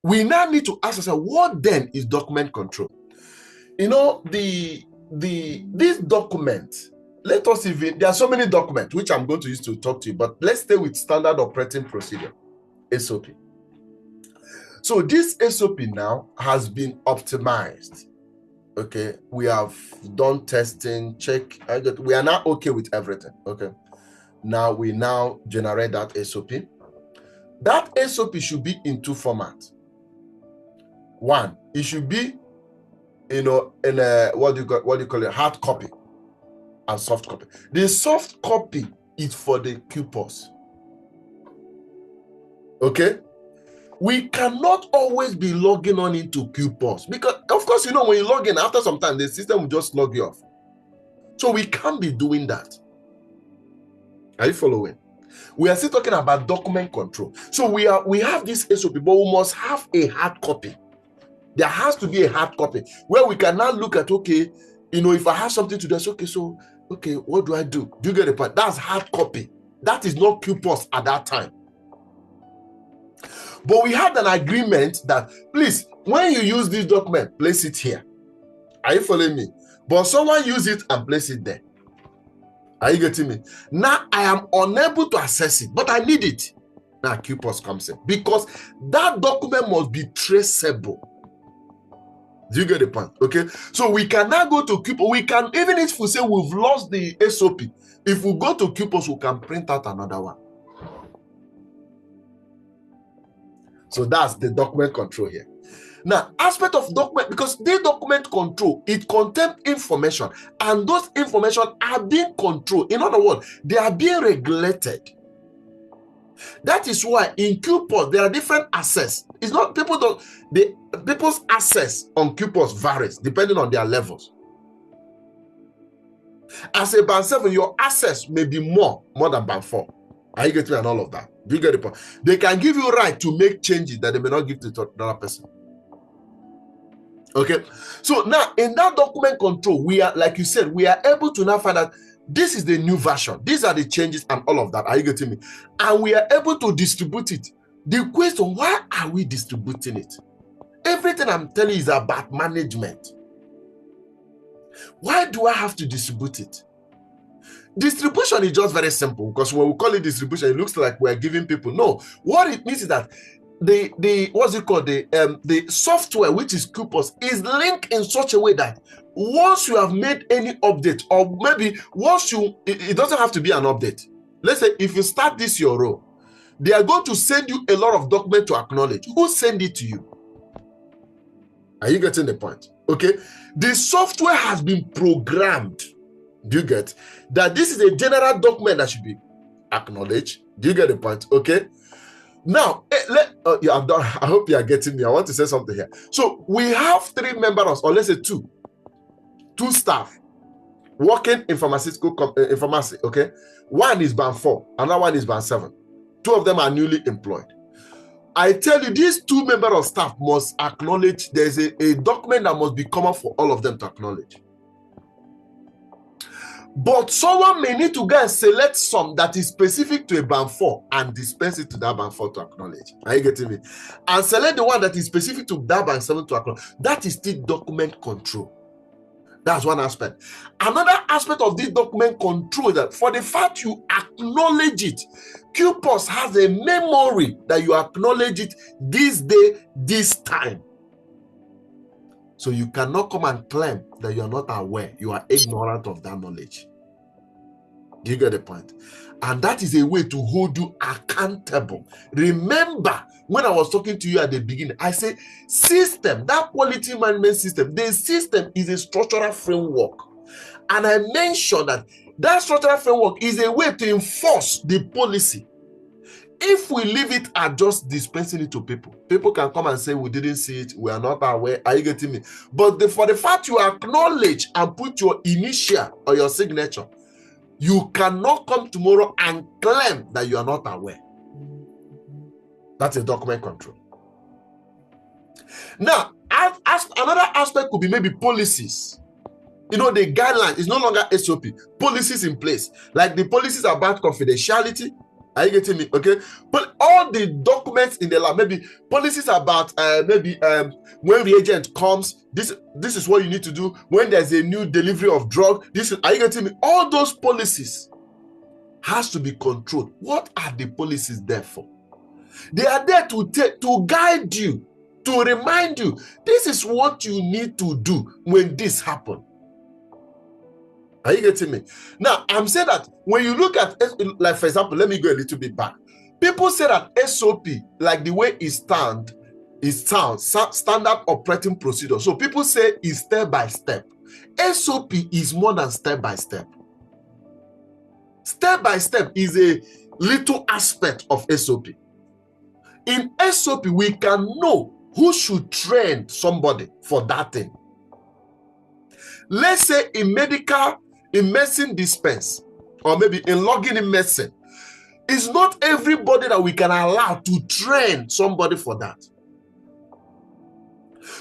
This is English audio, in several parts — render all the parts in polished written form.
we now need to ask ourselves, what then is document control? You know, this document, let us even, there are so many documents which I'm going to use to talk to you, but let's stay with standard operating procedure, SOP. So this SOP now has been optimized. Okay, we have done testing, check, we are now okay with everything. Okay, now we now generate that SOP. That SOP should be in two formats. One, it should be, you know, in a what do you call it, hard copy and soft copy. The soft copy is for the QPulse. Okay, we cannot always be logging on into QPulse because, of course, you know, when you log in, after some time the system will just log you off. So we can't be doing that. Are you following? We are still talking about document control. So we have this SOP, but we must have a hard copy. There has to be a hard copy where we can now look at, okay, you know, if I have something to do, okay, what do I do? Do you get the point? That's hard copy. That is not QPulse at that time. But we had an agreement that, please, when you use this document, place it here. Are you following me? But someone use it and place it there. Are you getting me? Now I am unable to access it, but I need it. Now QPulse comes in because that document must be traceable. Do you get the point? Okay, so we can now go to QPulse. We can, even if we say we've lost the SOP, if we go to QPulse, we can print out another one. So that's the document control here. Now, aspect of document, because the document control, it contains information, and those information are being controlled. In other words, they are being regulated. That is why in QPulse there are different access. It's not people's access on QPulse varies depending on their levels. As a band 7, your access may be more than band 4. Are you getting me, and all of that? Do you get the point? They can give you right to make changes that they may not give to the other person. Okay, so now in that document control, we are, like you said, we are able to now find out this is the new version, these are the changes and all of that. Are you getting me? And we are able to distribute it. The question, why are we distributing it? Everything I'm telling you is about management. Why do I have to distribute it? Distribution is just very simple, because when we call it distribution, it looks like we're giving people. No, what it means is that the software, which is QPulse, is linked in such a way that once you have made any update, or maybe once it doesn't have to be an update. Let's say if you start this your role, they are going to send you a lot of documents to acknowledge. Who send it to you? Are you getting the point? Okay, the software has been programmed. Do you get that? This is a general document that should be acknowledged. Do you get the point? Okay. Now, yeah, I'm done. I hope you are getting me. I want to say something here. So we have 3 members, or let's say two staff working in pharmaceutical pharmacy. Okay, one is band 4, another one is band 7. 2 of them are newly employed. I tell you, these 2 members of staff must acknowledge. There's a document that must be common for all of them to acknowledge. But someone may need to go and select some that is specific to a band 4 and dispense it to that band 4 to acknowledge. Are you getting me? And select the one that is specific to that band 7 to acknowledge. That is still document control. That's one aspect. Another aspect of this document control is that for the fact you acknowledge it, QPulse has a memory that you acknowledge it this day, this time. So you cannot come and claim that you are not aware, you are ignorant of that knowledge. Do you get the point? And that is a way to hold you accountable. Remember, when I was talking to you at the beginning, I said system, that quality management system, the system is a structural framework. And I mentioned that structural framework is a way to enforce the policy. If we leave it at just dispensing it to people, people can come and say, we didn't see it, we are not aware. Are you getting me? But for the fact you acknowledge and put your initial or your signature, you cannot come tomorrow and claim that you are not aware. That's a document control. Now, another aspect could be maybe policies. You know, the guideline is no longer SOP. Policies in place. Like the policies about confidentiality. Are you getting me? Okay. But all the documents in the lab, maybe policies about when reagent comes, this is what you need to do. When there's a new delivery of drug, are you getting me? All those policies has to be controlled. What are the policies there for? They are there to guide you, to remind you, this is what you need to do when this happens. Are you getting me? Now, I'm saying that when you look at, like, for example, let me go a little bit back. People say that SOP, like the way it sounds, standard operating procedure. So people say it's step by step. SOP is more than step by step. Step by step is a little aspect of SOP. In SOP, we can know who should train somebody for that thing. Let's say in medicine dispense, or maybe in logging in medicine, it's not everybody that we can allow to train somebody for that.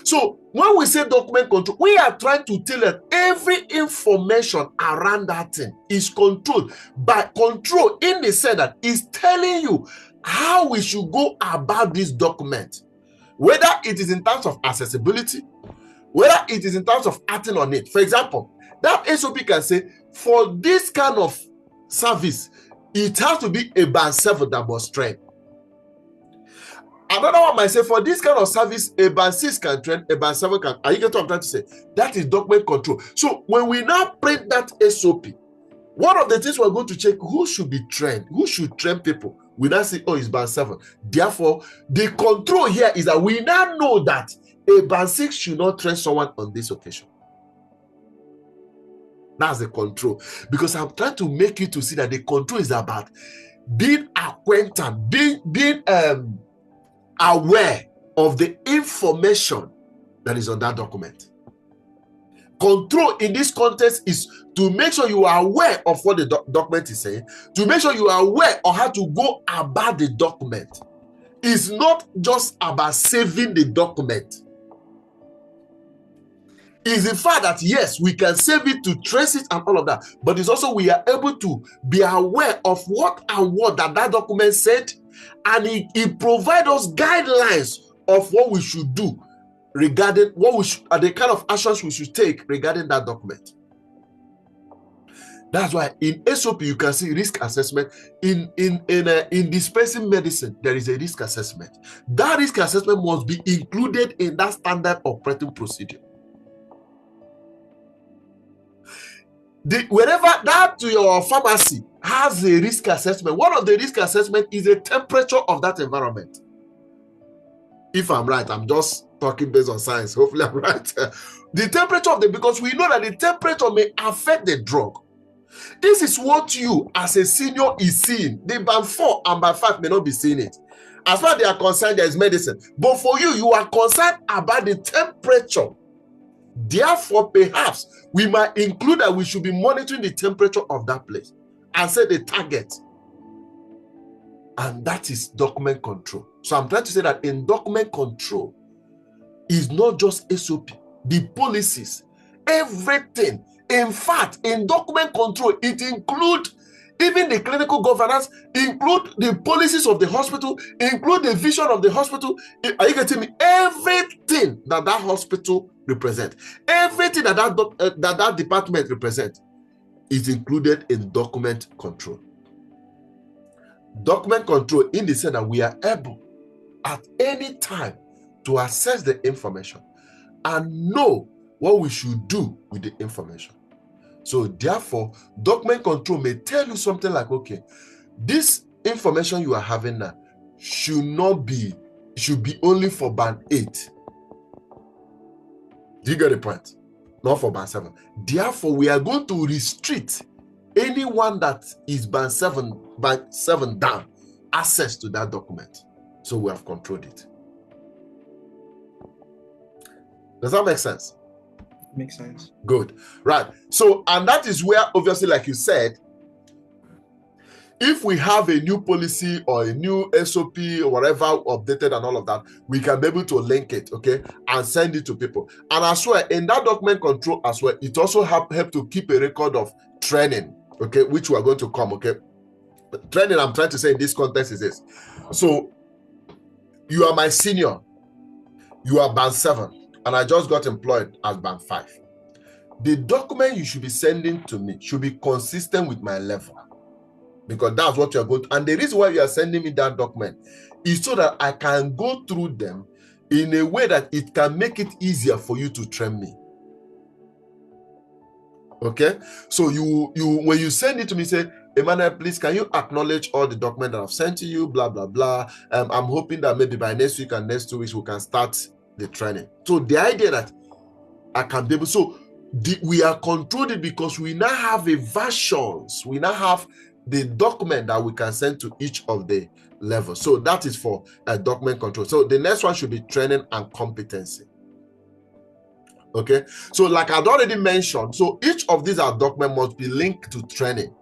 So when we say document control, we are trying to tell that every information around that thing is controlled by control, in the sense that it's telling you how we should go about this document, whether it is in terms of accessibility, whether it is in terms of acting on it. For example, that SOP can say, for this kind of service, it has to be a band 7 that must train. Another one might say, for this kind of service, a band 6 can train, a band 7 can. Are you getting what I'm trying to say? That is document control. So when we now print that SOP, one of the things we're going to check, who should be trained, who should train people. We now say, oh, it's band 7. Therefore, the control here is that we now know that a band 6 should not train someone on this occasion. That's the control. Because I'm trying to make you to see that the control is about being acquainted, being aware of the information that is on that document. Control in this context is to make sure you are aware of what the document is saying, to make sure you are aware of how to go about the document. It's not just about saving the document. It's the fact that, yes, we can save it to trace it and all of that, but it's also we are able to be aware of what and what that document said, and it provides us guidelines of what we should do regarding what we should, the kind of actions we should take regarding that document. That's why in SOP you can see risk assessment. In dispensing medicine, there is a risk assessment. That risk assessment must be included in that standard operating procedure. Wherever that to your pharmacy has a risk assessment, one of the risk assessment is the temperature of that environment. If I'm right, I'm just talking based on science. Hopefully I'm right. The temperature of because we know that the temperature may affect the drug. This is what you as a senior is seeing. The band 4 and band 5 may not be seeing it. As far as they are concerned, there is medicine. But for you, you are concerned about the temperature. Therefore, perhaps we might include that we should be monitoring the temperature of that place and set the target. And that is document control. So I'm trying to say that in document control is not just SOP, the policies, everything. In fact, in document control, it includes even the clinical governance, include the policies of the hospital, include the vision of the hospital. Are you getting me? Everything that hospital represents, everything that department represents is included in document control. Document control in the sense that we are able at any time to access the information and know what we should do with the information. So therefore, document control may tell you something like, okay, this information you are having now should be only for band 8. Do you get the point? Not for band 7. Therefore, we are going to restrict anyone that is band 7 down access to that document. So we have controlled it. Does that make sense? Makes sense. Good. Right. So, and that is where, obviously, like you said, if we have a new policy or a new SOP or whatever updated and all of that, we can be able to link it, okay, and send it to people. And as well, in that document control as well, it also help to keep a record of training, okay, which we are going to come, okay. Training, I'm trying to say in this context is this. So you are my senior, you are band 7, and I just got employed as band 5. The document you should be sending to me should be consistent with my level, because that's what you're going to. And the reason why you are sending me that document is so that I can go through them in a way that it can make it easier for you to train me. Okay, so you when you send it to me, say, Emmanuel, please can you acknowledge all the documents that I've sent to you, blah blah blah. I'm hoping that maybe by next week and next 2 weeks we can start the training. So the idea that I can be able, so we are controlled it because we now have a versions, we now have the document that we can send to each of the levels. So that is for document control. So the next one should be training and competency. Okay, so like I'd already mentioned, so each of these document must be linked to training.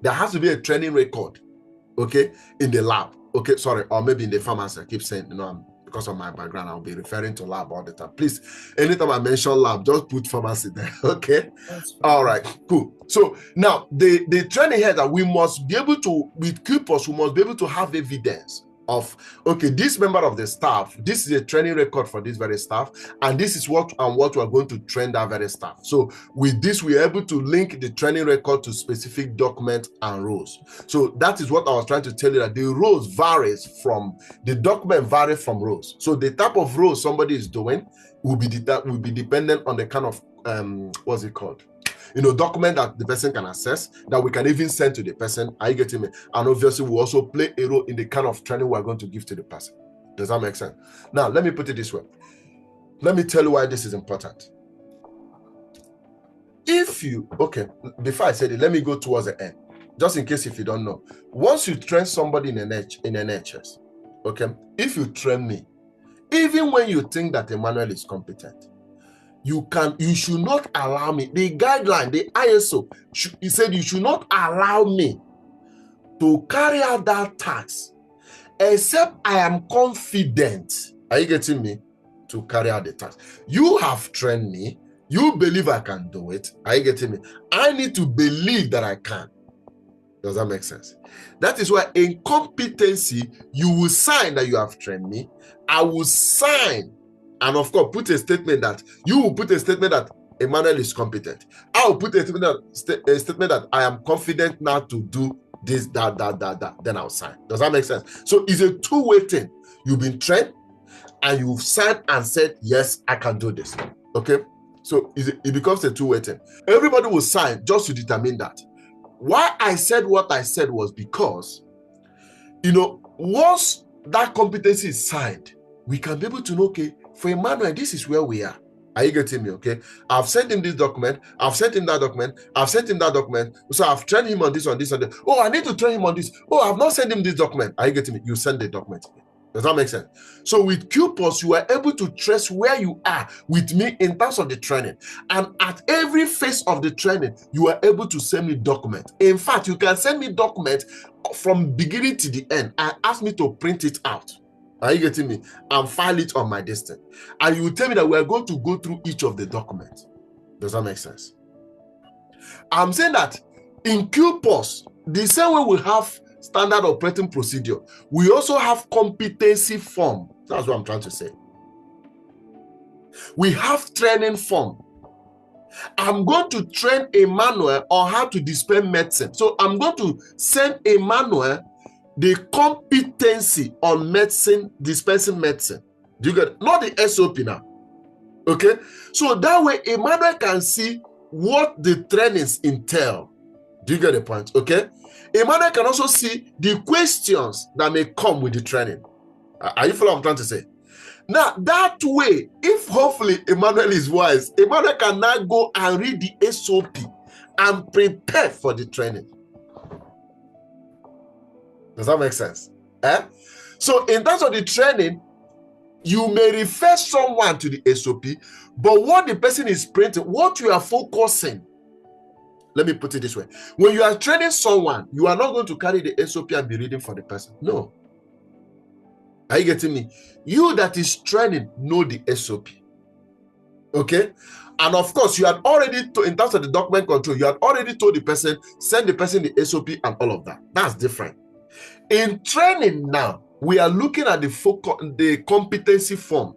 There has to be a training record, okay, in the lab, okay, sorry, or maybe in the pharmacy. I keep saying, you know, because of my background, I'll be referring to lab all the time. Please, anytime I mention lab, just put pharmacy there, okay? All right, cool. So now the training here that we must be able to, with QPulse, we must be able to have evidence of, okay, this member of the staff, this is a training record for this very staff, and this is what we're going to train that very staff. So with this, we're able to link the training record to specific documents and roles. So that is what I was trying to tell you, that the roles varies from, the document varies from roles. So the type of role somebody is doing will be dependent on the kind of, what's it called? You know, document that the person can access, that we can even send to the person. Are you getting me? And obviously, we also play a role in the kind of training we're going to give to the person. Does that make sense? Now, let me put it this way. Let me tell you why this is important. If you, okay, before I said it, let me go towards the end, just in case if you don't know. Once you train somebody in NHS, okay, if you train me, even when you think that Emmanuel is competent, you should not allow me, the guideline, the ISO, he said you should not allow me to carry out that task except I am confident, are you getting me, to carry out the task. You have trained me, you believe I can do it, are you getting me? I need to believe that I can. Does that make sense? That is why in competency, you will sign that you have trained me, I will sign, and of course, put a statement that, you will put a statement that Emmanuel is competent. I will put a statement that I am confident now to do this, that. Then I'll sign. Does that make sense? So it's a two-way thing. You've been trained and you've signed and said, yes, I can do this. Okay? So it becomes a two-way thing. Everybody will sign just to determine that. Why I said what I said was because, you know, once that competency is signed, we can be able to know, okay, for Emmanuel, this is where we are. Are you getting me? Okay, I've sent him this document, I've sent him that document, I've sent him that document. So I've trained him on this, on this, on that. Oh, I need to train him on this. Oh, I've not sent him this document. Are you getting me? You send the document. Does that make sense? So with QPulse, you are able to trace where you are with me in terms of the training. And at every phase of the training, you are able to send me document. In fact, you can send me document from beginning to the end and ask me to print it out. Are you getting me? And file it on my desktop. And you will tell me that we are going to go through each of the documents. Does that make sense? I'm saying that in QPulse, the same way we have standard operating procedure, we also have competency form. That's what I'm trying to say. We have training form. I'm going to train Emmanuel on how to dispense medicine. So I'm going to send Emmanuel the competency on medicine, dispensing medicine. Do you get it? Not the SOP now. Okay? So that way, Emmanuel can see what the trainings entail. Do you get the point? Okay? Emmanuel can also see the questions that may come with the training. Are you following what I'm trying to say? Now, that way, if hopefully Emmanuel is wise, Emmanuel can now go and read the SOP and prepare for the training. Does that make sense? So in terms of the training, you may refer someone to the SOP, but what the person is printing, what you are focusing, let me put it this way. When you are training someone, you are not going to carry the SOP and be reading for the person. No. Are you getting me? You that is training know the SOP. Okay. And of course, you had already, in terms of the document control, you had already told the person, send the person the SOP and all of that. That's different. In training now, we are looking at the competency form.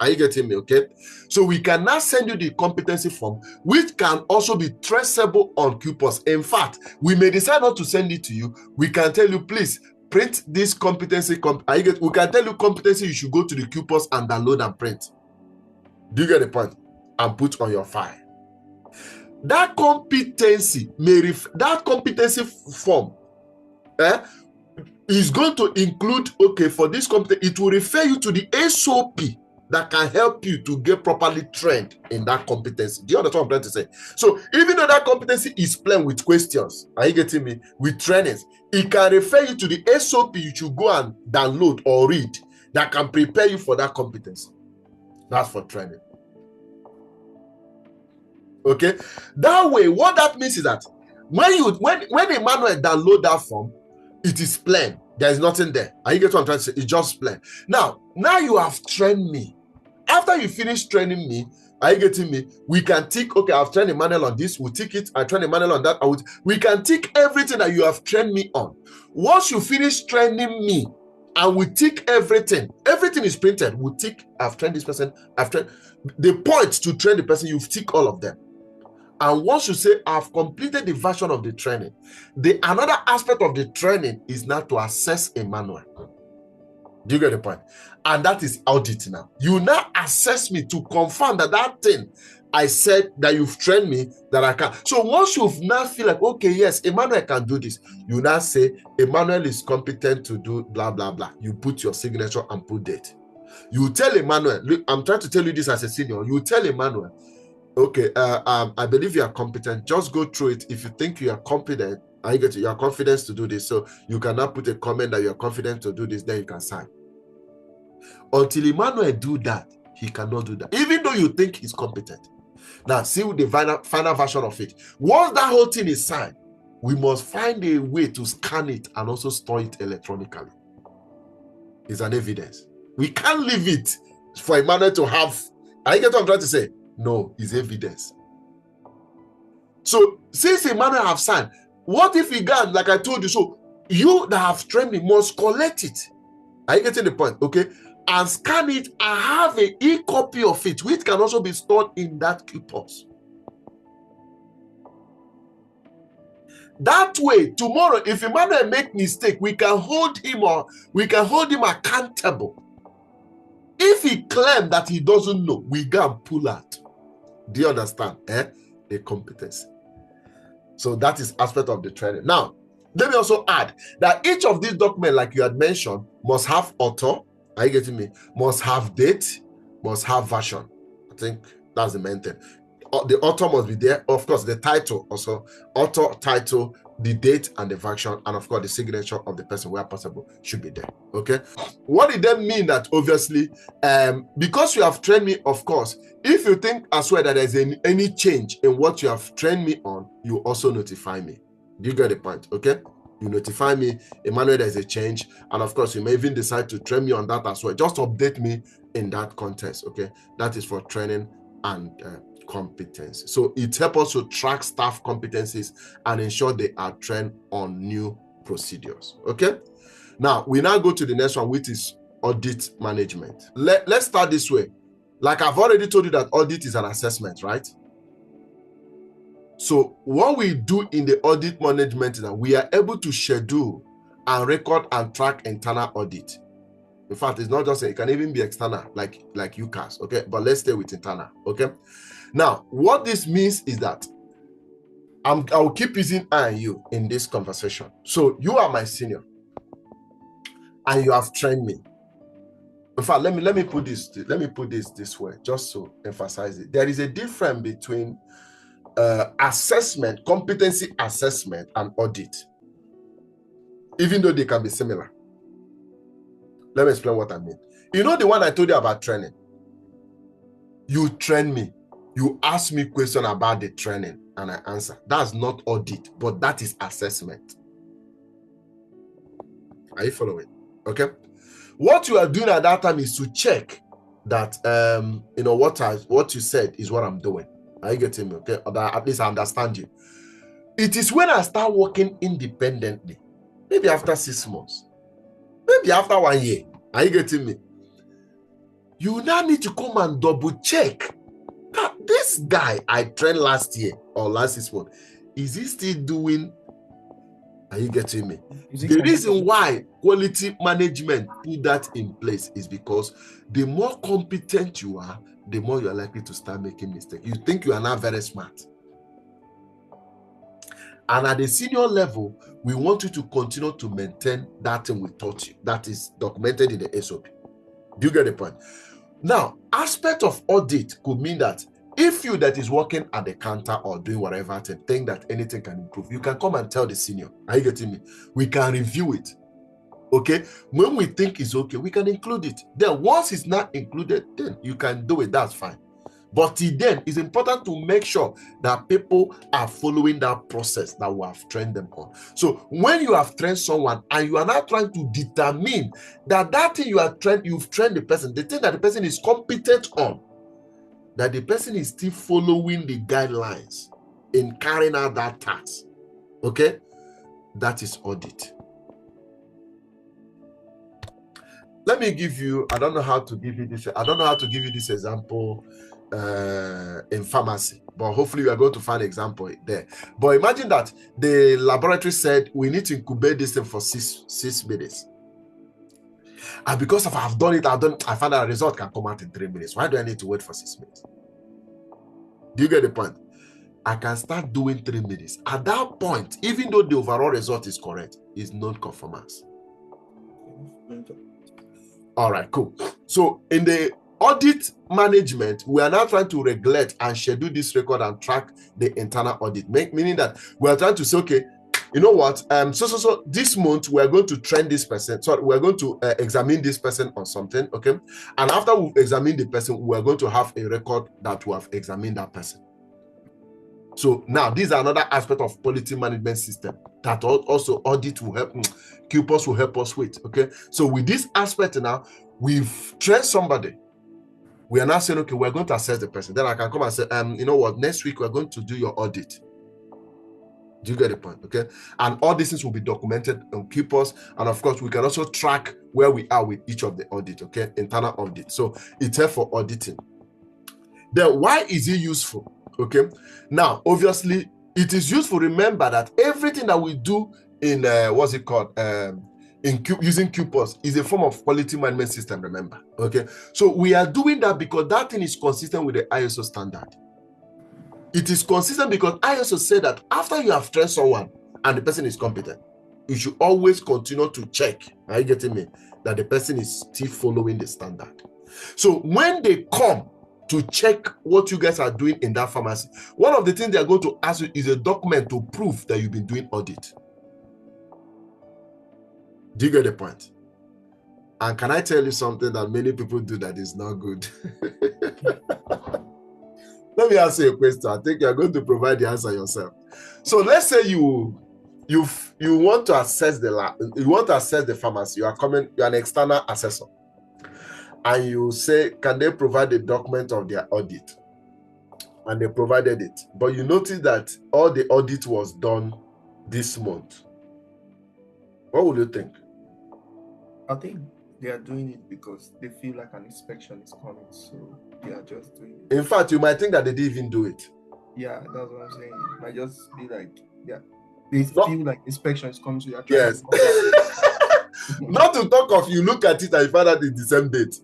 Are you getting me? Okay. So we can now send you the competency form, which can also be traceable on QPulse. In fact, we may decide not to send it to you. We can tell you, please print this competency. We can tell you competency, you should go to the QPulse and download and print. Do you get the point? And put on your file. That competency form is going to include, okay, for this competency, it will refer you to the SOP that can help you to get properly trained in that competency. Do you understand what I'm trying to say? So even though that competency is plain with questions, are you getting me? With trainings, it can refer you to the SOP you should go and download or read that can prepare you for that competency. That's for training. Okay. That way, what that means is that when Emmanuel download that form, it is plain. There is nothing there. Are you getting what I'm trying to say? It's just plain. Now you have trained me. After you finish training me, are you getting me? We can tick, okay, I've trained Emmanuel on this, we'll tick it. I trained Emmanuel on that. We can tick everything that you have trained me on. Once you finish training me, and we tick everything is printed. We tick, I've trained this person, I've trained the points to train the person, you've ticked all of them. And once you say, I've completed the version of the training, another aspect of the training is now to assess Emmanuel. Do you get the point? And that is audit now. You now assess me to confirm that thing I said that you've trained me, that I can. So once you've now feel like, okay, yes, Emmanuel can do this, you now say, Emmanuel is competent to do blah, blah, blah. You put your signature and put date. You tell Emmanuel, look, I'm trying to tell you this as a senior. You tell Emmanuel, okay, I believe you are competent. Just go through it. If you think you are competent, I get you. You are confident to do this. So you cannot put a comment that you are confident to do this, then you can sign. Until Emmanuel do that, he cannot do that, even though you think he's competent. Now, see the final version of it. Once that whole thing is signed, we must find a way to scan it and also store it electronically. It's an evidence. We can't leave it for Emmanuel to have. I get what I'm trying to say. No, it's evidence. So since Emmanuel have signed, what if he got, like I told you, so you that have trained me must collect it. Are you getting the point? Okay. And scan it and have an e-copy of it, which can also be stored in that QPulse. That way, tomorrow, if Emmanuel make mistake, we can hold him accountable. If he claim that he doesn't know, we can pull out. Do you understand? The competence. So that is aspect of the training. Now, let me also add that each of these documents, like you had mentioned, must have author. Are you getting me? Must have date, must have version. I think that's the main thing. The author must be there. Of course, the title also. Author, title, the date, and the version, and of course, the signature of the person where possible should be there. Okay. What did that mean? That obviously, because you have trained me, of course, if you think as well that there's any change in what you have trained me on, you also notify me. Do you get the point? Okay. You notify me, Emmanuel, there's a change. And of course, you may even decide to train me on that as well. Just update me in that context, okay? That is for training and competence. So it helps us to track staff competencies and ensure they are trained on new procedures, okay? Now, we now go to the next one, which is audit management. Let's start this way. Like I've already told you that audit is an assessment, right? So what we do in the audit management is that we are able to schedule and record and track internal audit. In fact, it's not just, it can even be external, like UCAS, okay? But let's stay with internal, okay? Now, what this means is that I will keep using I and you in this conversation. So you are my senior, and you have trained me. In fact, let me put this this way, just to emphasize it. There is a difference between assessment, competency assessment, and audit, even though they can be similar. Let me explain what I mean. You know the one I told you about training? You train me. You ask me question about the training and I answer. That's not audit, but that is assessment. Are you following? Okay. What you are doing at that time is to check that what you said is what I'm doing. Are you getting me? Okay, or that at least I understand you. It is when I start working independently, maybe after 6 months, maybe after 1 year. Are you getting me? You now need to come and double check that this guy I trained last year or last 6 months, is he still doing? Are you getting me? The reason why quality management put that in place is because the more competent you are, the more you are likely to start making mistakes. You think you are now very smart. And at the senior level, we want you to continue to maintain that thing we taught you that is documented in the SOP. Do you get the point? Now, aspect of audit could mean that if you that is working at the counter or doing whatever and think that anything can improve, you can come and tell the senior. Are you getting me? We can review it. Okay? When we think it's okay, we can include it. Then once it's not included, then you can do it. That's fine. But then it's important to make sure that people are following that process that we have trained them on. So when you have trained someone and you are now trying to determine that thing you've trained the person, the thing that the person is competent on, that the person is still following the guidelines in carrying out that task. Okay? That is audit. Let me give you, I don't know how to give you this example in pharmacy, but hopefully you are going to find an example there. But imagine that the laboratory said we need to incubate this thing for six minutes. And because if I've done it, I found out a result can come out in 3 minutes. Why do I need to wait for 6 minutes? Do you get the point? I can start doing 3 minutes. At that point, even though the overall result is correct, it's non-conformance. All right, cool. So in the audit management, we are now trying to regulate and schedule this record and track the internal audit, meaning that we are trying to say, okay, you know what? So this month we are going to train this person. So we are going to examine this person on something, okay? And after we've examined the person, we are going to have a record that we have examined that person. So now these are another aspect of quality management system that also audit will help, QPulse will help us with, okay? So with this aspect now, we've trained somebody. We are now saying, okay, we're going to assess the person. Then I can come and say, you know what, next week we're going to do your audit. Do you get the point? Okay. And all these things will be documented on QPulse. And of course, we can also track where we are with each of the audit, okay? Internal audit. So it's here for auditing. Then why is it useful? Okay. Now, obviously, it is useful. Remember that everything that we do in using QPulse is a form of quality management system, remember. Okay. So we are doing that because that thing is consistent with the ISO standard. It is consistent because I also said that after you have trained someone and the person is competent, you should always continue to check, are you getting me, that the person is still following the standard. So when they come to check what you guys are doing in that pharmacy, one of the things they are going to ask you is a document to prove that you've been doing audit. Do you get the point? And can I tell you something that many people do that is not good? Let me ask you a question. I think you're going to provide the answer yourself. So let's say you want to assess the lab, you want to assess the pharmacy. You're an external assessor, and you say, can they provide the document of their audit? And they provided it, but you notice that all the audit was done this month. What would you think? I think they are doing it because they feel like an inspection is coming, so they are just doing it. In fact, you might think that they didn't even do it. Yeah, that's what I'm saying. It might just be like, yeah, they feel like inspection is coming, so you are trying. Yes. Not to talk of, you look at it and you find out it's the same date.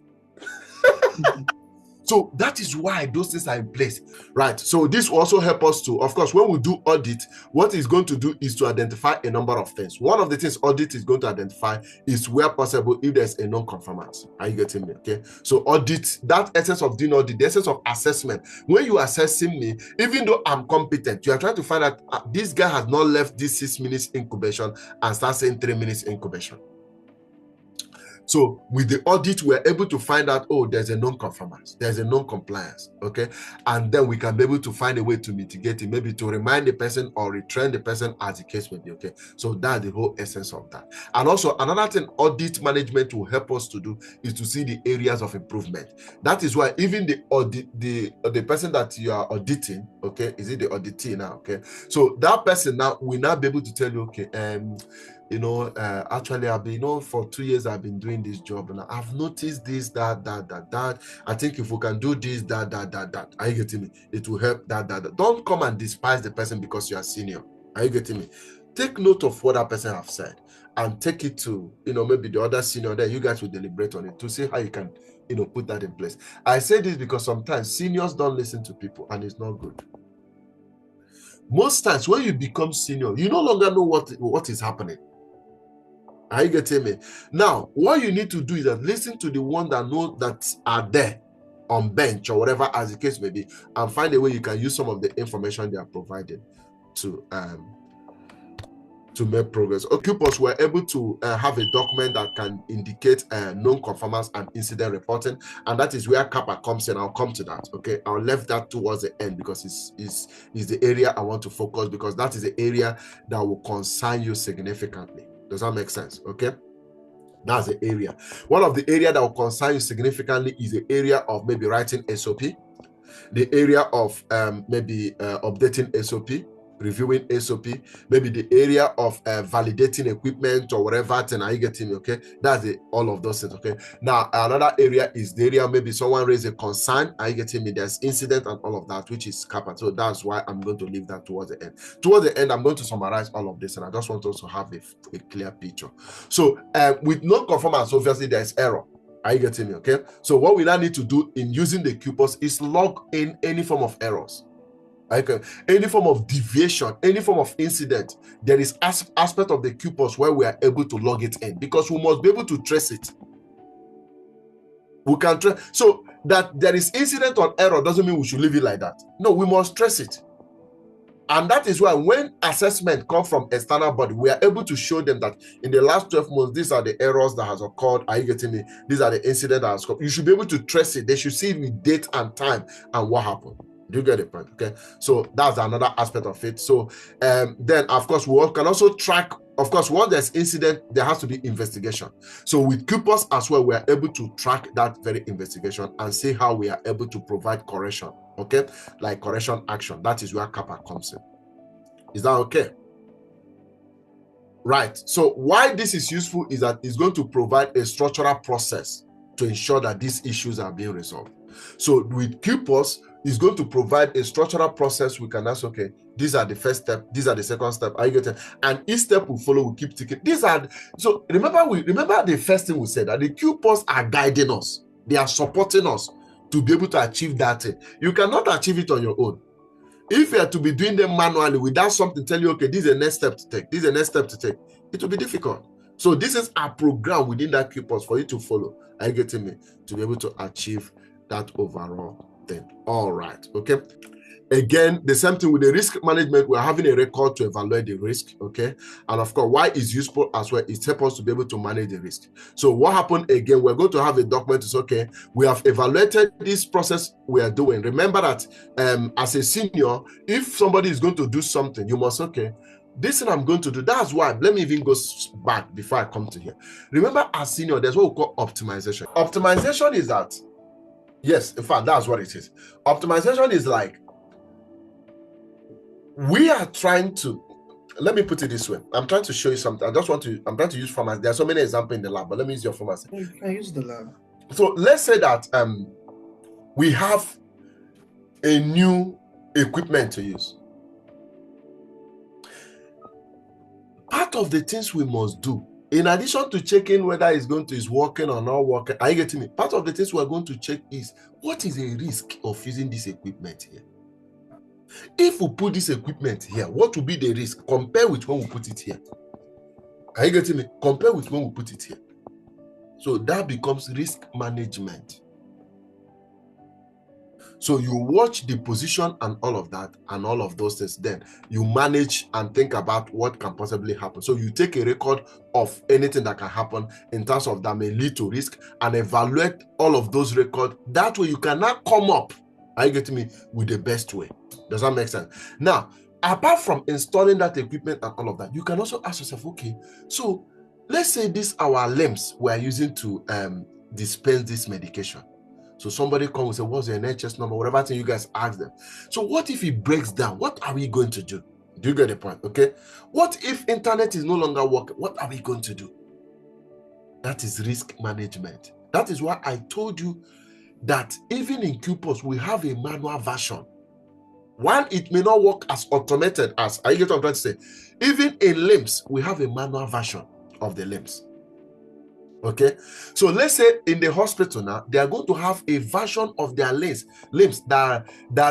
So that is why those things are in place, right? So this will also help us to, of course, when we do audit, what it's going to do is to identify a number of things. One of the things audit is going to identify is where possible if there's a non-conformance. Are you getting me? Okay. So audit, that essence of doing audit, the essence of assessment. When you are assessing me, even though I'm competent, you are trying to find out this guy has not left this 6 minutes incubation and start saying 3 minutes incubation. So with the audit, we're able to find out, oh, there's a non-conformance, there's a non-compliance, okay? And then we can be able to find a way to mitigate it, maybe to remind the person or retrain the person as the case may be, okay? So that's the whole essence of that. And also another thing audit management will help us to do is to see the areas of improvement. That is why even the audit, the person that you are auditing, okay, is it the auditee now, okay? So that person now will now be able to tell you, okay, actually I've been, for 2 years I've been doing this job and I've noticed this, that. I think if we can do this, that. Are you getting me? It will help that. Don't come and despise the person because you are senior. Are you getting me? Take note of what that person have said and take it to, maybe the other senior there. You guys will deliberate on it to see how you can, put that in place. I say this because sometimes seniors don't listen to people and it's not good. Most times when you become senior, you no longer know what is happening. Are you getting me? Now, what you need to do is that listen to the one that know that are there on bench or whatever as the case may be, and find a way you can use some of the information they are provided to make progress. QPulse, we're able to have a document that can indicate non-conformance and incident reporting, and that is where CAPA comes in. I'll come to that. Okay, I'll left that towards the end because it's the area I want to focus, because that is the area that will concern you significantly. Does that make sense? Okay, that's the area. One of the area that will concern you significantly is the area of maybe writing SOP, the area of maybe updating SOP, reviewing SOP, maybe the area of validating equipment or whatever thing. Are you getting me? Okay, that's all of those things. Okay, now another area is the area maybe someone raised a concern. Are you getting me? There's incident and all of that, which is CAPA. So that's why I'm going to leave that towards the end. Towards the end, I'm going to summarize all of this, and I just want us to have a clear picture. So with non-conformance, obviously there's error. Are you getting me? Okay, so what we now need to do in using the QPulse is log in any form of errors. Okay, any form of deviation, any form of incident. There is aspect of the QPulse where we are able to log it in, because we must be able to trace it. We can trace. So that there is incident or error doesn't mean we should leave it like that. No, we must trace it. And that is why when assessment comes from external body, we are able to show them that in the last 12 months, these are the errors that has occurred. Are you getting me? These are the incidents that has occurred. You should be able to trace it. They should see it with date and time and what happened. Do you get the point? Okay, so that's another aspect of it. So then of course we can also track. Of course, once there's incident, there has to be investigation. So with QPulse as well, we are able to track that very investigation and see how we are able to provide correction. Okay, like correction action. That is where CAPA comes in. Is that okay? Right. So why this is useful is that it's going to provide a structural process to ensure that these issues are being resolved. So with QPulse, is going to provide a structural process. We can ask, okay, these are the first step, these are the second step. Are you getting? And each step we follow, we keep ticking. So remember the first thing we said, that the QPulse are guiding us. They are supporting us to be able to achieve that thing. You cannot achieve it on your own. If you are to be doing them manually without something tell you, okay, this is the next step to take, this is the next step to take, it will be difficult. So this is a program within that QPulse for you to follow. Are you getting me? To be able to achieve that overall thing. All right. Okay. Again, the same thing with the risk management. We're having a record to evaluate the risk. Okay. And of course, why it's useful as well, it helps us to be able to manage the risk. So what happened again, we're going to have a document to say, okay, we have evaluated this process we are doing. Remember that as a senior, if somebody is going to do something, you must, okay, this thing I'm going to do. That's why, let me even go back before I come to here. Remember, as senior, there's what we call optimization. Optimization is that, yes, in fact, that's what it is. Optimization is like, we are trying to, let me put it this way. I'm trying to show you something. I'm trying to use pharmacy. There are so many examples in the lab, but let me use your pharmacy. You can use the lab. So let's say that we have a new equipment to use. Part of the things we must do, in addition to checking whether it's working or not working, are you getting me? Part of the things we're going to check is, what is the risk of using this equipment here? If we put this equipment here, what will be the risk compared with when we put it here? Are you getting me? Compare with when we put it here. So that becomes risk management. So you watch the position and all of that and all of those things. Then you manage and think about what can possibly happen. So you take a record of anything that can happen in terms of that may lead to risk and evaluate all of those records. That way you can now come up, are you getting me, with the best way. Does that make sense? Now, apart from installing that equipment and all of that, you can also ask yourself, okay, so let's say these our limbs we are using to dispense this medication. So somebody comes and say, what's your NHS number? Whatever thing you guys ask them. So what if it breaks down? What are we going to do? Do you get the point? Okay. What if internet is no longer working? What are we going to do? That is risk management. That is why I told you that even in QPulse, we have a manual version. While it may not work as automated as, I get what I'm trying to say, even in limbs, we have a manual version of the limbs. Okay, so let's say in the hospital now, they are going to have a version of their limbs that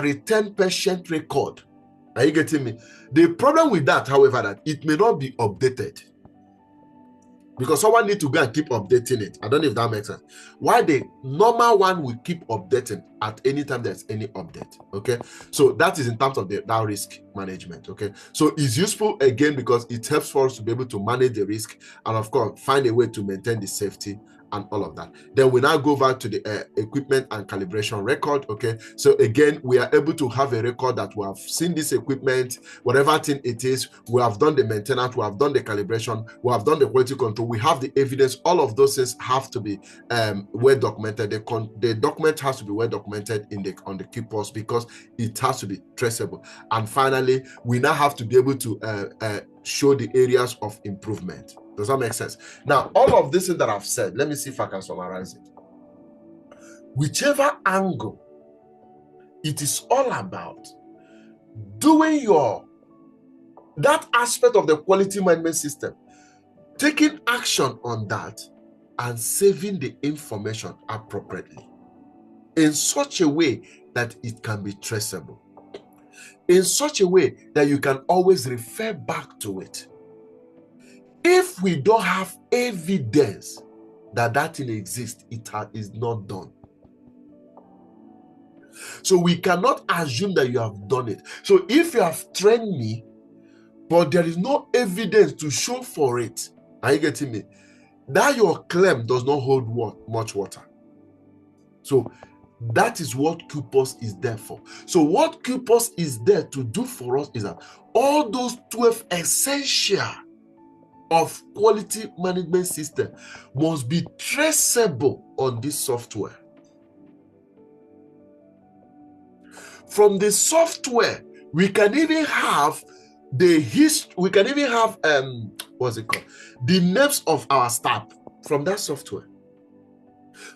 return patient record. Are you getting me? The problem with that, however, that it may not be updated because someone need to go and keep updating it. I don't know if that makes sense. Why the normal one will keep updating at any time there's any update. Okay, so that is in terms of that risk management. Okay, so it's useful again because it helps for us to be able to manage the risk and of course find a way to maintain the safety and all of that. Then we now go back to the equipment and calibration record. Okay, so again we are able to have a record that we have seen this equipment, whatever thing it is, we have done the maintenance, we have done the calibration, we have done the quality control, we have the evidence. All of those things have to be well documented. The document has to be well documented on the QPulse because it has to be traceable. And finally, we now have to be able to show the areas of improvement. Does that make sense? Now, all of this that I've said, let me see if I can summarize it. Whichever angle, it is all about doing that aspect of the quality management system, taking action on that and saving the information appropriately in such a way that it can be traceable, in such a way that you can always refer back to it. If we don't have evidence that thing exists, it is not done. So we cannot assume that you have done it. So if you have trained me, but there is no evidence to show for it, are you getting me? That your claim does not hold much water. So that is what QPulse is there for. So what QPulse is there to do for us is that all those 12 essential of quality management system must be traceable on this software. From the software, we can even have the history, we can even have what's it called? The names of our staff from that software.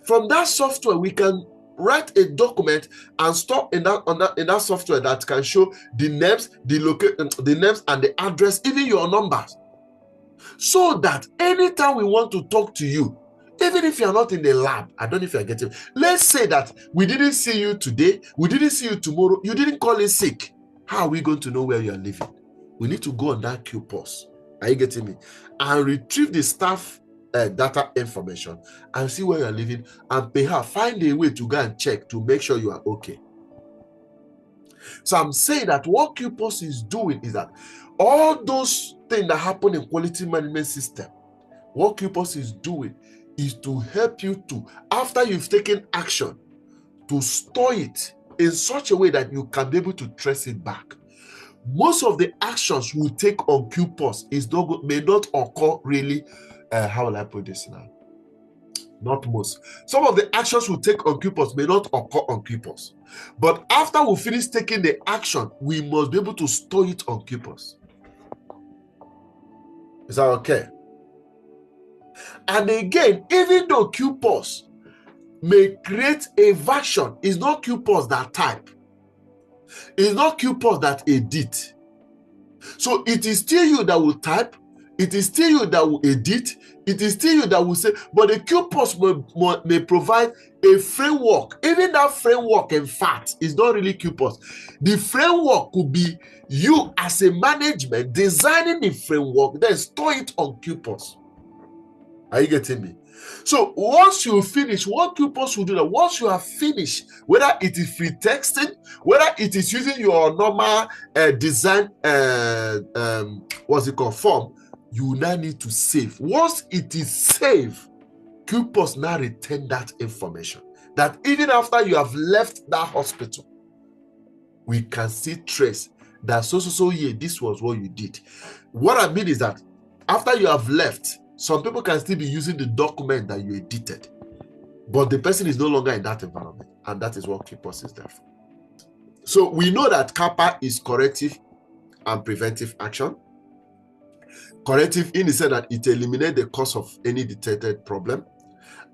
From that software, we can write a document and store in that software that can show the names, the names and the address, even your numbers. So that anytime we want to talk to you, even if you're not in the lab, I don't know if you're getting it. Let's say that we didn't see you today, we didn't see you tomorrow, you didn't call in sick. How are we going to know where you're living? We need to go on that QPulse. Are you getting me? And retrieve the staff data information and see where you're living and perhaps find a way to go and check to make sure you are okay. So I'm saying that what QPulse is doing is that all those things that happen in quality management system, what QPulse is doing is to help you to, after you've taken action, to store it in such a way that you can be able to trace it back. Most of the actions we take on QPulse may not occur really, how will I put this now? Not most. Some of the actions we take on QPulse may not occur on QPulse. But after we finish taking the action, we must be able to store it on QPulse. Is that okay? And again, even though QPulse may create a version, it's not QPulse that type. It's not QPulse that edit. So it is still you that will type, it is still you that will edit, it is still you that will say, but the QPulse may provide a framework. Even that framework, in fact, is not really QPulse. The framework could be you as a management designing the framework, then store it on QPulse. Are you getting me? So once you finish, what QPulse will do that once you have finished, whether it is free texting, whether it is using your normal design form, you now need to save. Once it is saved, QPulse now retain that information. That even after you have left that hospital, we can see trace that so year this was what you did. What I mean is that after you have left, some people can still be using the document that you edited, but the person is no longer in that environment, and that is what QPulse is there for. So we know that CAPA is corrective and preventive action. Corrective in the sense that it eliminates the cause of any detected problem,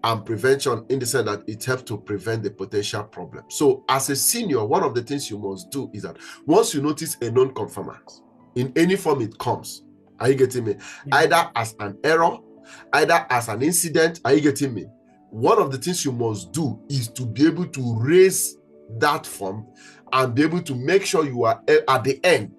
and prevention in the sense that it helps to prevent the potential problem. So as a senior, one of the things you must do is that once you notice a non-conformance, in any form it comes, are you getting me? Yeah. Either as an error, either as an incident, are you getting me? One of the things you must do is to be able to raise that form and be able to make sure you are at the end,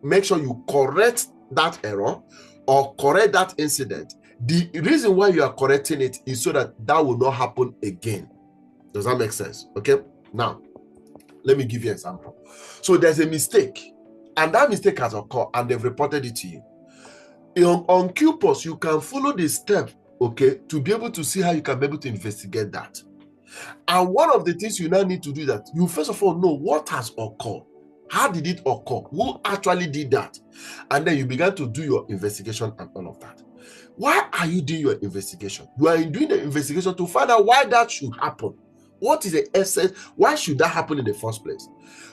make sure you correct that error or correct that incident. The reason why you are correcting it is so that that will not happen again. Does that make sense? Okay. Now, let me give you an example. So there's a mistake, and that mistake has occurred, and they've reported it to you. On QPulse, you can follow the step, okay, to be able to see how you can be able to investigate that. And one of the things you now need to do is that you first of all know what has occurred. How did it occur? Who actually did that? And then you began to do your investigation and all of that. Why are you doing your investigation? You are doing the investigation to find out why that should happen. What is the essence? Why should that happen in the first place?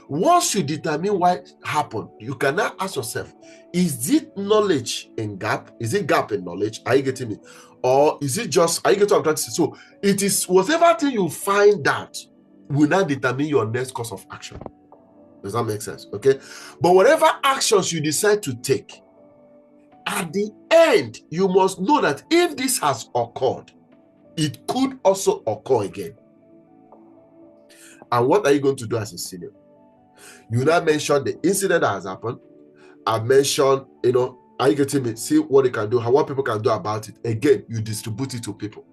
Once you determine why it happened, you can now ask yourself, is it knowledge in gap? Is it gap in knowledge? Are you getting me? Or is it just, are you getting what I'm trying to say? So it is whatever thing you find that will now determine your next course of action. Does that make sense? Okay. But whatever actions you decide to take, at the end, you must know that if this has occurred, it could also occur again. And what are you going to do as a senior? You now mention the incident that has happened. I mentioned, are you getting me? See what they can do, what people can do about it. Again, you distribute it to people.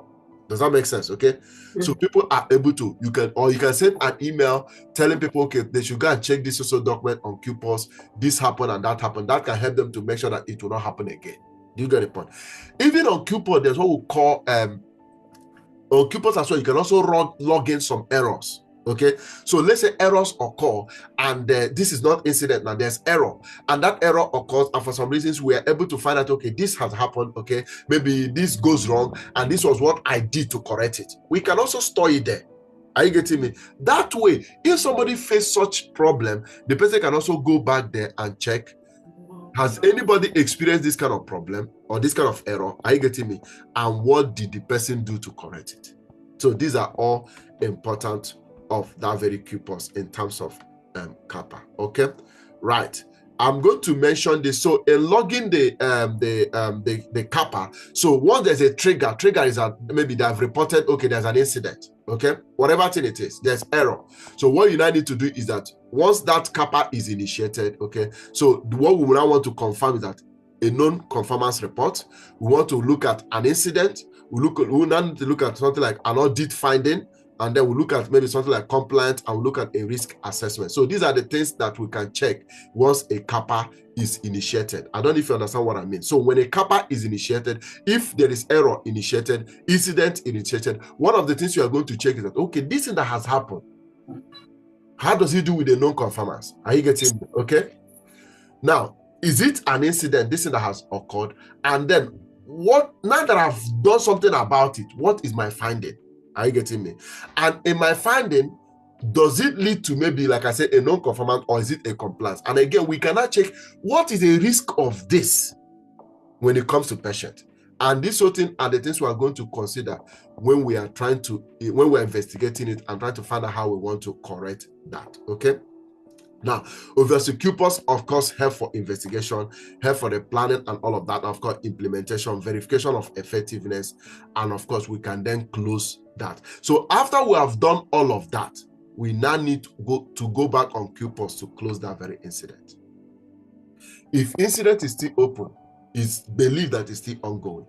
Does that make sense? Okay. So people are able to, you can send an email telling people, okay, they should go and check this social document on QPulse. This happened and that happened. That can help them to make sure that it will not happen again. Do you get the point? Even on QPulse, there's what we call on QPulse as well. You can also log in some errors. Okay, so let's say errors occur, and this is not incident now, there's error, and that error occurs, and for some reasons we are able to find out, okay, this has happened, okay, maybe this goes wrong, and this was what I did to correct it. We can also store it there. Are you getting me? That way, if somebody faced such problem, the person can also go back there and check, has anybody experienced this kind of problem or this kind of error? Are you getting me? And what did the person do to correct it? So these are all important of that very QPulse in terms of CAPA. Okay, right. I'm going to mention this. So in logging the CAPA, so once there's a trigger is maybe they have reported, okay, there's an incident, okay, whatever thing it is, there's error. So what you now need to do is that once that CAPA is initiated, okay, so what we now want to confirm is that a non-conformance report. We want to look at an incident. We now need to look at something like an audit finding. And then we'll look at maybe something like compliance, and we'll look at a risk assessment. So these are the things that we can check once a CAPA is initiated. I don't know if you understand what I mean. So when a CAPA is initiated, if there is error initiated, incident initiated, one of the things you are going to check is that, okay, this thing that has happened, how does it do with the non-conformance? Are you getting me? Okay? Now, is it an incident, this thing that has occurred? And then what, now that I've done something about it, what is my finding? Are you getting me? And in my finding, does it lead to maybe, like I said, a non-conformance, or is it a compliance? And again, we cannot check what is the risk of this when it comes to patient. And these sort of things are the things we are going to consider when we are when we're investigating it and trying to find out how we want to correct that. Okay. Now, obviously, QPulse, of course, help for investigation, help for the planning and all of that. Of course, implementation, verification of effectiveness, and of course, we can then close that. So after we have done all of that, we now need to go back on QPulse to close that very incident. If incident is still open, it's believed that it's still ongoing.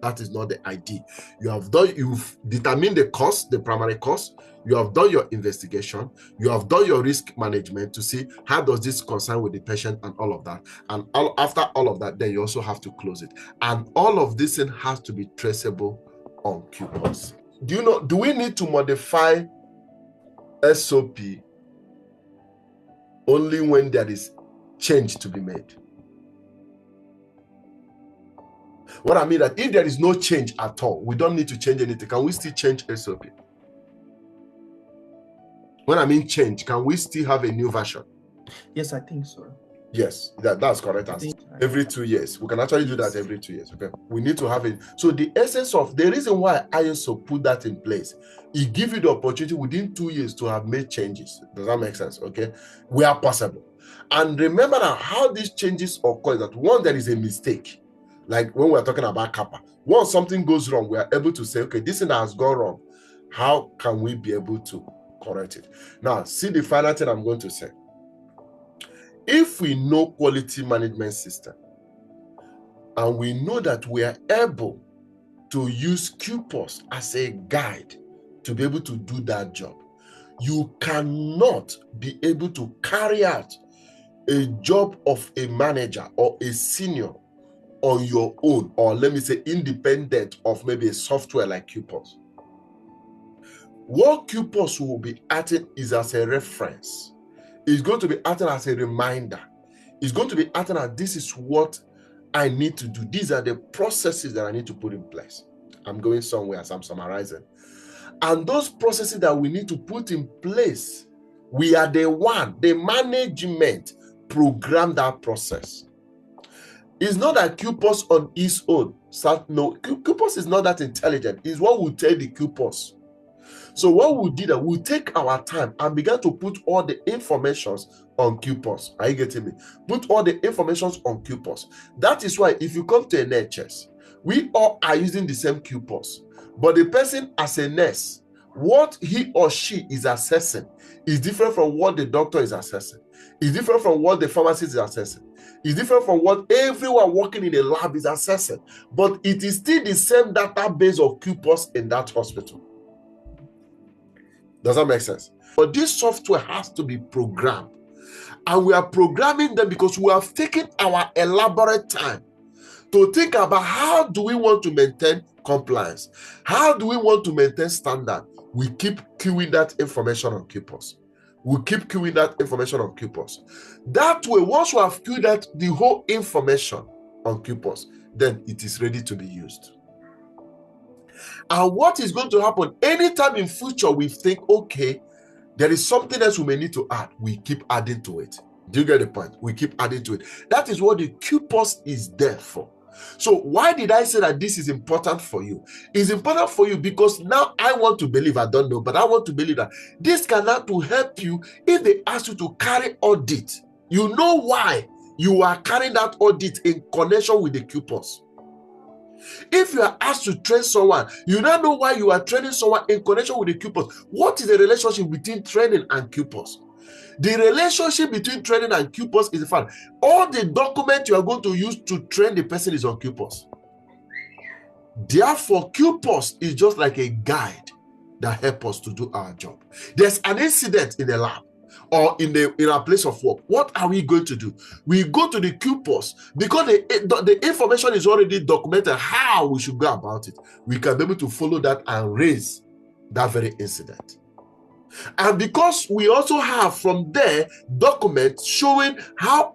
That is not the ID. You've determined the cost, the primary cost. You have done your investigation. You have done your risk management to see how does this concern with the patient and all of that. And after all of that, then you also have to close it. And all of this thing has to be traceable on QPulse. Do we need to modify SOP only when there is change to be made? What I mean that if there is no change at all, we don't need to change anything. Can we still change SOP? When I mean change, can we still have a new version? Yes, I think so. Yes, that's correct answer. Every 2 years. We can actually do that every 2 years. Okay. We need to have it. So the essence of the reason why ISO put that in place, it gives you the opportunity within 2 years to have made changes. Does that make sense? Okay. Where possible. And remember that how these changes occur is that one, there is a mistake. Like when we're talking about CAPA, once something goes wrong, we are able to say, okay, this thing has gone wrong. How can we be able to correct it? Now, see the final thing I'm going to say. If we know quality management system, and we know that we are able to use QPulse as a guide to be able to do that job, you cannot be able to carry out a job of a manager or a senior on your own, or let me say independent of maybe a software like QPulse. What QPulse will be acting is as a reference. It's going to be acting as a reminder. It's going to be acting as this is what I need to do. These are the processes that I need to put in place. I'm going somewhere as I'm summarizing. And those processes that we need to put in place, we are the management program that process. It's not that QPulse on its own. No, QPulse is not that intelligent. It's what we tell the QPulse. So what we did, we take our time and began to put all the informations on QPulse. Are you getting me? Put all the informations on QPulse. That is why if you come to a NHS, we all are using the same QPulse. But the person as a nurse, what he or she is assessing is different from what the doctor is assessing. It's different from what the pharmacist is assessing. It's different from what everyone working in a lab is assessing. But it is still the same database of QPulse in that hospital. Does that make sense? But this software has to be programmed. And we are programming them because we have taken our elaborate time to think about how do we want to maintain compliance? How do we want to maintain standard? We keep queuing that information on QPulse. We keep queuing that information on QPulse. That way, once we have queued that the whole information on QPulse, then it is ready to be used. And what is going to happen anytime in future we think, okay, there is something else we may need to add, we keep adding to it. Do you get the point? We keep adding to it. That is what the QPulse is there for. So why did I say that this is important for you? It's important for you because now I want to believe, I don't know, but I want to believe that this can help to help you if they ask you to carry audit. You know why you are carrying that audit in connection with the QPulse. If you are asked to train someone, you now know why you are training someone in connection with the QPulse. What is the relationship between training and QPulse? The relationship between training and QPulse is the fact all the document you are going to use to train the person is on QPulse. Therefore, QPulse is just like a guide that helps us to do our job. There's an incident in the lab or in our place of work. What are we going to do? We go to the QPulse because the information is already documented how we should go about it. We can be able to follow that and raise that very incident. And because we also have from there documents showing how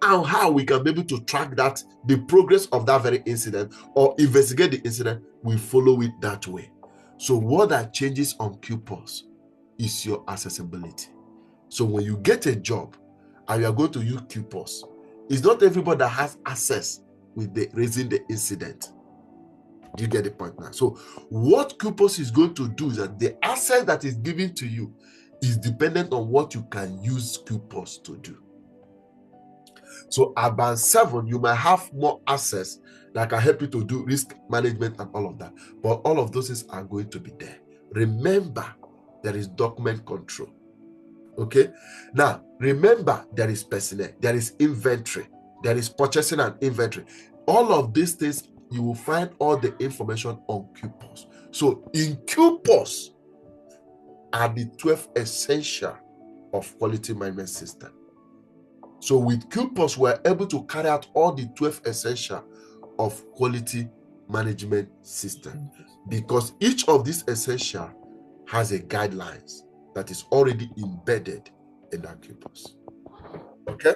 we can be able to track that, the progress of that very incident or investigate the incident, we follow it that way. So what that changes on QPulse is your accessibility. So when you get a job and you are going to use QPulse, it's not everybody that has access with raising the incident. Do you get the point now? So what QPulse is going to do is that the access that is given to you is dependent on what you can use QPulse to do. So at band 7, you might have more access that can help you to do risk management and all of that. But all of those things are going to be there. Remember, there is document control. Okay? Now, remember, there is personnel, there is inventory, there is purchasing and inventory. All of these things you will find all the information on QPulse. So in QPulse are the 12 essential of quality management system. So with QPulse, we're able to carry out all the 12 essential of quality management system, because each of these essential has a guidelines that is already embedded in that QPulse. Okay.